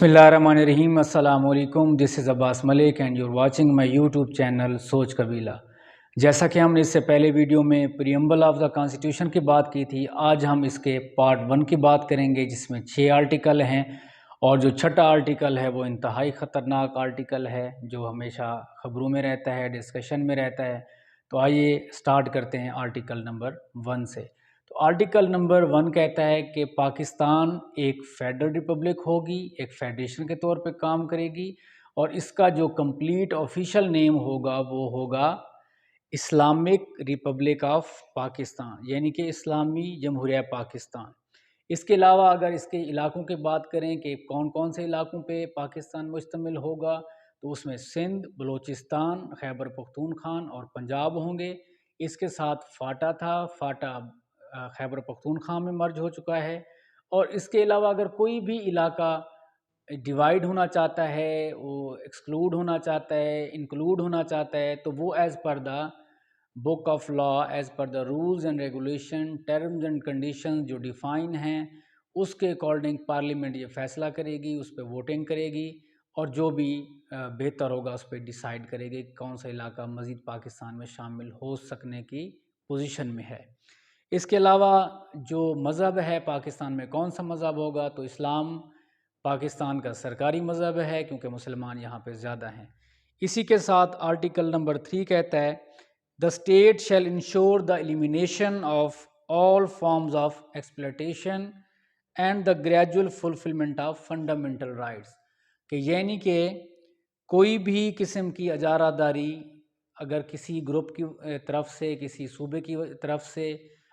बिस्मिल्लाहिर्रहमानिर्रहीम। अस्सलाम वालेकुम। This is Abbas Malik and your watching my YouTube channel सोच कबीला। जैसा कि हमने इससे पहले वीडियो में प्रीएम्बल ऑफ द कॉन्स्टिट्यूशन की बात की थी, आज हम इसके पार्ट 1 की बात करेंगे जिसमें 6 आर्टिकल हैं और जो छठा आर्टिकल है वो इंतहाई ख़तरनाक आर्टिकल है जो हमेशा ख़बरों में रहता है, डिस्कशन में रहता है। तो आइए स्टार्ट करते हैं आर्टिकल नंबर 1 से। तो आर्टिकल नंबर 1 कहता है कि पाकिस्तान एक फेडरल रिपब्लिक होगी, एक फेडरेशन के तौर पे काम करेगी और इसका जो कंप्लीट ऑफिशियल नेम होगा वो होगा इस्लामिक रिपब्लिक ऑफ पाकिस्तान, यानी कि इस्लामी जमहूरिया पाकिस्तान। इसके अलावा अगर इसके इलाकों की बात करें कि कौन कौन से इलाकों पे पाकिस्तान मुश्तमिल होगा, तो उसमें सिंध, बलूचिस्तान, खैबर पख्तूनख्वान और पंजाब होंगे। इसके साथ फाटा था, फाटा खैबर पख्तूनख्वा में मर्ज हो चुका है। और इसके अलावा अगर कोई भी इलाका डिवाइड होना चाहता है, वो एक्सक्लूड होना चाहता है, इंक्लूड होना चाहता है, तो वो as per the book of law, as per the rules and regulation, terms and condition जो डिफ़ाइन हैं, उसके अकॉर्डिंग पार्लियामेंट ये फ़ैसला करेगी, उस पर वोटिंग करेगी और जो भी बेहतर होगा उस पर डिसाइड करेगी कौन सा इलाका मज़ीद पाकिस्तान में शामिल हो सकने की पोजीशन में है। इसके अलावा जो मज़हब है पाकिस्तान में कौन सा मज़हब होगा, तो इस्लाम पाकिस्तान का सरकारी मज़हब है क्योंकि मुसलमान यहाँ पे ज़्यादा हैं। इसी के साथ आर्टिकल नंबर 3 कहता है the state shall ensure the elimination of all forms of exploitation and the gradual fulfilment of fundamental rights, कि यानी कि कोई भी किस्म की अजारादारी अगर किसी ग्रुप की तरफ से, किसी सूबे की तरफ से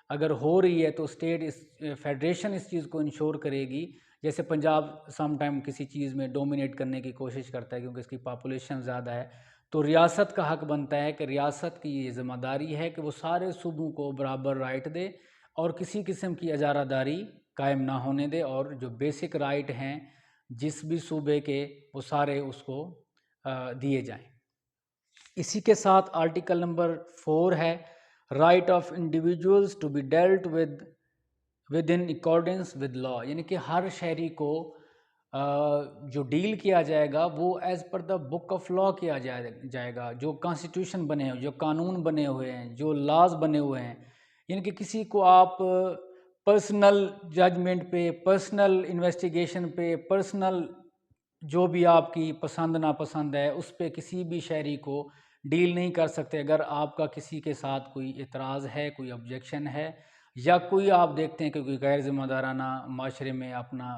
अगर हो रही है तो स्टेट इस फेडरेशन इस चीज़ को इंश्योर करेगी। जैसे पंजाब सम टाइम किसी चीज़ में डोमिनेट करने की कोशिश करता है क्योंकि इसकी पॉपुलेशन ज़्यादा है, तो रियासत का हक बनता है कि रियासत की ये ज़िम्मेदारी है कि वो सारे सूबों को बराबर राइट दे और किसी किस्म की अजारादारी कायम ना होने दे और जो बेसिक राइट हैं जिस भी सूबे के वो सारे उसको दिए जाएं। इसी के साथ आर्टिकल नंबर 4 है right of individuals to be dealt with in accordance with law, यानी कि हर शहरी को जो डील किया जाएगा वो as per the book of law किया जाएगा। जो कॉन्स्टिट्यूशन बने हैं, जो कानून बने हुए हैं, जो लॉज बने हुए हैं, यानी कि किसी को आप पर्सनल जजमेंट पे, पर्सनल इन्वेस्टिगेशन पे, पर्सनल जो भी आपकी पसंद नापसंद है उस पे किसी भी शहरी को डील नहीं कर सकते। अगर आपका किसी के साथ कोई एतराज़ है, कोई ऑब्जेक्शन है या कोई आप देखते हैं कि कोई गैर ज़िम्मेदाराना माशरे में अपना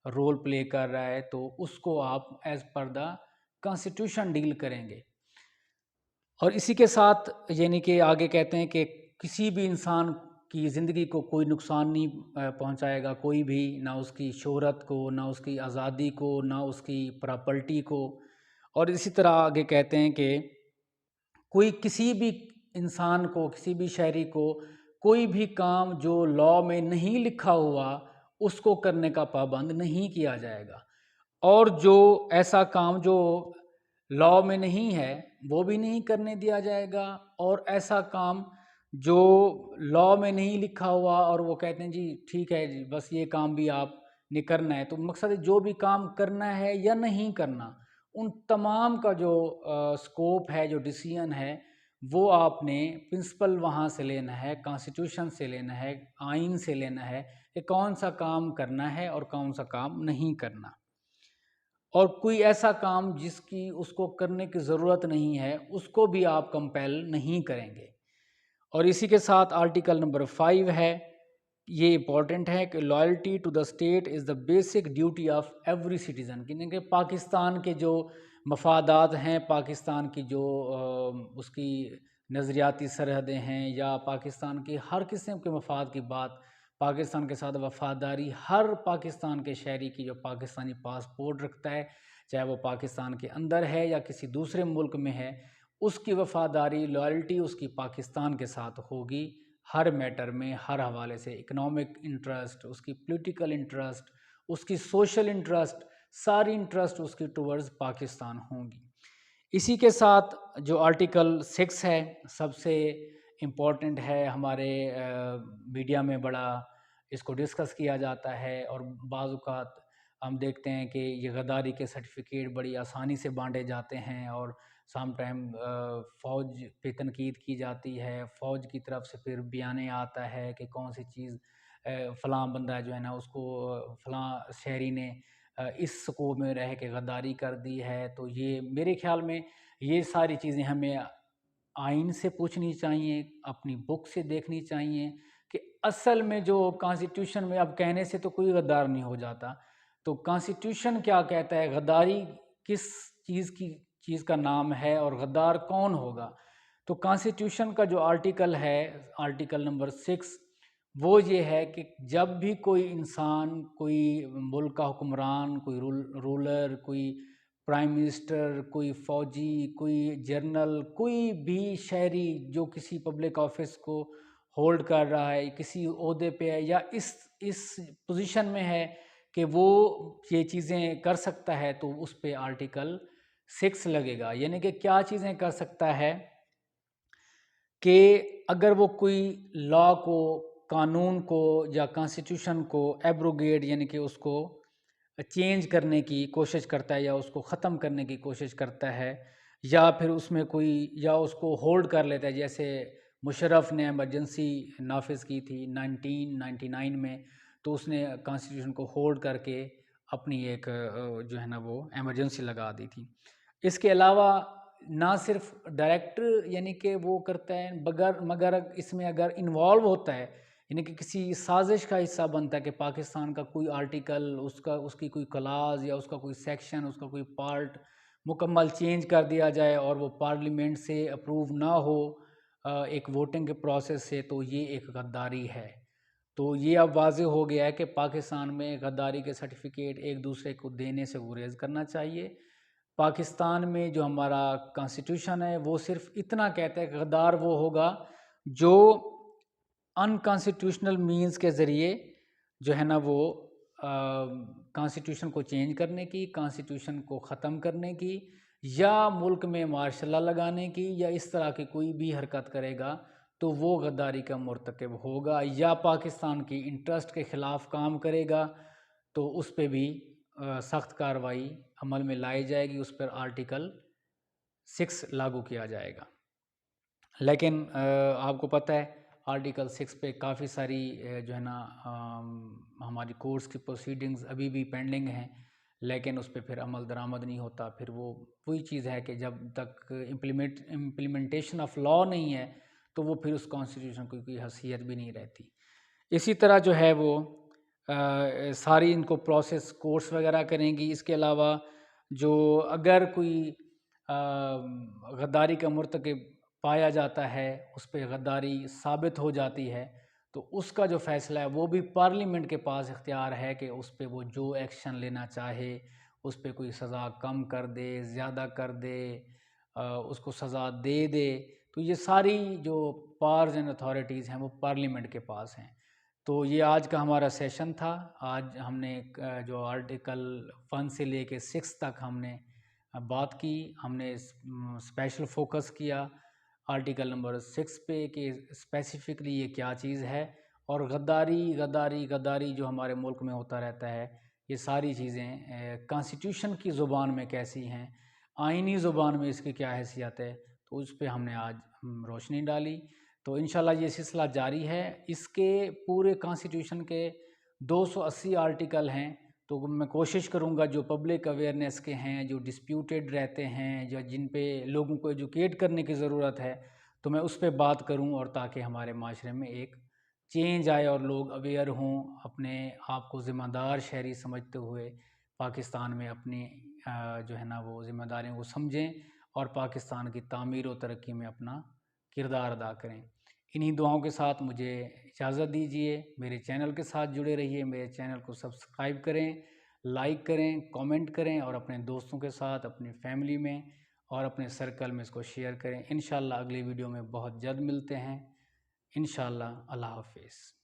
रोल प्ले कर रहा है, तो उसको आप as per the constitution deal करेंगे। और इसी के साथ यानी कि आगे कहते हैं कि किसी भी इंसान की ज़िंदगी को कोई नुकसान नहीं पहुंचाएगा, कोई भी, ना उसकी शोहरत को, ना उसकी आज़ादी को, ना उसकी प्रॉपर्टी को। और इसी तरह आगे कहते हैं कि कोई किसी भी इंसान को, किसी भी शहरी को कोई भी काम जो लॉ में नहीं लिखा हुआ उसको करने का पाबंद नहीं किया जाएगा और जो ऐसा काम जो लॉ में नहीं है वो भी नहीं करने दिया जाएगा और ऐसा काम जो लॉ में नहीं लिखा हुआ और वो कहते हैं जी ठीक है जी बस ये काम भी आपने करना है, तो मकसद है जो भी काम करना है या नहीं करना उन तमाम का जो स्कोप है, जो डिसीजन है, वो आपने प्रिंसिपल वहाँ से लेना है, कॉन्स्टिट्यूशन से लेना है, आइन से लेना है कि कौन सा काम करना है और कौन सा काम नहीं करना। और कोई ऐसा काम जिसकी उसको करने की ज़रूरत नहीं है उसको भी आप कंपेल नहीं करेंगे। और इसी के साथ आर्टिकल नंबर 5 है, ये इम्पॉर्टेंट है कि loyalty to the state is the basic duty of every citizen, कि पाकिस्तान के जो मफादात हैं, पाकिस्तान की जो उसकी नज़रियाती सरहदें हैं या पाकिस्तान की हर किस्म के मफाद की बात, पाकिस्तान के साथ वफ़ादारी हर पाकिस्तान के शहरी की जो पाकिस्तानी पासपोर्ट रखता है, चाहे वो पाकिस्तान के अंदर है या किसी दूसरे मुल्क में है, उसकी वफ़ादारी, लॉयल्टी उसकी पाकिस्तान के साथ होगी हर मैटर में, हर हवाले से। इकनॉमिक इंटरेस्ट, उसकी पॉलिटिकल इंटरेस्ट, उसकी सोशल इंटरेस्ट, सारी इंटरेस्ट उसकी टुवर्ड्स पाकिस्तान होंगी। इसी के साथ जो आर्टिकल 6 है सबसे इम्पोर्टेंट है, हमारे मीडिया में बड़ा इसको डिस्कस किया जाता है और बाज़ औक़ात ہم دیکھتے ہیں کہ یہ غداری کے سرٹیفکیٹ بڑی آسانی سے بانٹے جاتے ہیں، اور سام ٹائم فوج پہ تنقید کی جاتی ہے، فوج کی طرف سے پھر بیانے آتا ہے کہ کون سی چیز فلاں بندہ جو ہے نا اس کو فلاں شہری نے اس سکوپ میں رہ کے غداری کر دی ہے۔ تو یہ میرے خیال میں یہ ساری چیزیں ہمیں آئین سے پوچھنی چاہیے، اپنی بک سے دیکھنی چاہیے کہ اصل میں جو کانسٹیٹیوشن میں، اب کہنے سے تو کوئی غدار نہیں ہو جاتا، تو کانسٹیٹیوشن کیا کہتا ہے، غداری کس چیز کا نام ہے اور غدار کون ہوگا۔ تو کانسٹیٹیوشن کا جو آرٹیکل ہے، آرٹیکل نمبر 6، وہ یہ ہے کہ جب بھی کوئی انسان، کوئی ملک کا حکمران، کوئی رولر، کوئی پرائم منسٹر، کوئی فوجی، کوئی جرنل، کوئی بھی شہری جو کسی پبلک آفس کو ہولڈ کر رہا ہے، کسی عہدے پہ ہے یا اس پوزیشن میں ہے کہ وہ یہ چیزیں کر سکتا ہے، تو اس پہ آرٹیکل 6 لگے گا۔ یعنی کہ کیا چیزیں کر سکتا ہے کہ اگر وہ کوئی لا کو، قانون کو یا کانسٹیٹیوشن کو ایبروگیٹ یعنی کہ اس کو چینج کرنے کی کوشش کرتا ہے یا اس کو ختم کرنے کی کوشش کرتا ہے، یا پھر اس میں کوئی، یا اس کو ہولڈ کر لیتا ہے، جیسے مشرف نے ایمرجنسی نافذ کی تھی 1999 میں، تو اس نے کانسٹیٹیوشن کو ہولڈ کر کے اپنی ایک جو ہے نا وہ ایمرجنسی لگا دی تھی۔ اس کے علاوہ نہ صرف ڈائریکٹر یعنی کہ وہ کرتا ہے، مگر اس میں اگر انوالو ہوتا ہے، یعنی کہ کسی سازش کا حصہ بنتا ہے کہ پاکستان کا کوئی آرٹیکل، اس کی کوئی کلاز یا اس کا کوئی سیکشن، اس کا کوئی پارٹ مکمل چینج کر دیا جائے اور وہ پارلیمنٹ سے اپروو نہ ہو ایک ووٹنگ کے پروسیس سے، تو یہ ایک غداری ہے۔ تو یہ اب واضح ہو گیا ہے کہ پاکستان میں غداری کے سرٹیفکیٹ ایک دوسرے کو دینے سے گریز کرنا چاہیے۔ پاکستان میں جو ہمارا کانسٹیٹیوشن ہے وہ صرف اتنا کہتا ہے کہ غدار وہ ہوگا جو ان کانسٹیٹیوشنل مینز کے ذریعے جو ہے نا وہ کانسٹیٹیوشن کو چینج کرنے کی، کانسٹیٹیوشن کو ختم کرنے کی، یا ملک میں مارشل لا لگانے کی، یا اس طرح کی کوئی بھی حرکت کرے گا تو وہ غداری کا مرتکب ہوگا، یا پاکستان کی انٹرسٹ کے خلاف کام کرے گا تو اس پہ بھی سخت کارروائی عمل میں لائی جائے گی، اس پر آرٹیکل 6 لاگو کیا جائے گا۔ لیکن آپ کو پتہ ہے آرٹیکل 6 پہ کافی ساری جو ہے نا ہماری کورٹس کی پروسیڈنگز ابھی بھی پینڈنگ ہیں، لیکن اس پہ پھر عمل درآمد نہیں ہوتا۔ پھر وہی چیز ہے کہ جب تک امپلیمنٹیشن آف لا نہیں ہے تو وہ پھر اس کانسٹیٹیوشن کی کوئی حیثیت بھی نہیں رہتی۔ اسی طرح جو ہے وہ ساری ان کو پروسیس کورٹس وغیرہ کریں گی۔ اس کے علاوہ جو اگر کوئی غداری کا مرتکب پایا جاتا ہے، اس پہ غداری ثابت ہو جاتی ہے، تو اس کا جو فیصلہ ہے وہ بھی پارلیمنٹ کے پاس اختیار ہے کہ اس پہ وہ جو ایکشن لینا چاہے، اس پہ کوئی سزا کم کر دے، زیادہ کر دے، اس کو سزا دے۔ تو یہ ساری جو پاورز اینڈ اتھارٹیز ہیں وہ پارلیمنٹ کے پاس ہیں۔ تو یہ آج کا ہمارا سیشن تھا۔ آج ہم نے جو آرٹیکل 1 سے لے کے 6 تک ہم نے بات کی، ہم نے اسپیشل فوکس کیا آرٹیکل نمبر 6 پہ کہ اسپیسیفکلی یہ کیا چیز ہے، اور غداری جو ہمارے ملک میں ہوتا رہتا ہے، یہ ساری چیزیں کانسٹیٹیوشن کی زبان میں کیسی ہیں، آئینی زبان میں اس کی کیا حیثیت ہے، تو اس پہ ہم نے آج روشنی ڈالی۔ تو انشاءاللہ یہ سلسلہ جاری ہے۔ اس کے پورے کانسٹیٹیوشن کے 280 آرٹیکل ہیں، تو میں کوشش کروں گا جو پبلک اویئرنیس کے ہیں، جو ڈسپیوٹیڈ رہتے ہیں، جو جن پہ لوگوں کو ایجوکیٹ کرنے کی ضرورت ہے، تو میں اس پہ بات کروں، اور تاکہ ہمارے معاشرے میں ایک چینج آئے اور لوگ اویئر ہوں، اپنے آپ کو ذمہ دار شہری سمجھتے ہوئے پاکستان میں اپنی جو ہے نا وہ ذمہ داریوں کو سمجھیں اور پاکستان کی تعمیر و ترقی میں اپنا کردار ادا کریں۔ انہی دعاؤں کے ساتھ مجھے اجازت دیجیے، میرے چینل کے ساتھ جڑے رہیے، میرے چینل کو سبسکرائب کریں، لائک کریں، کامنٹ کریں، اور اپنے دوستوں کے ساتھ، اپنی فیملی میں اور اپنے سرکل میں اس کو شیئر کریں۔ انشاءاللہ اگلی ویڈیو میں بہت جلد ملتے ہیں۔ انشاءاللہ اللہ حافظ۔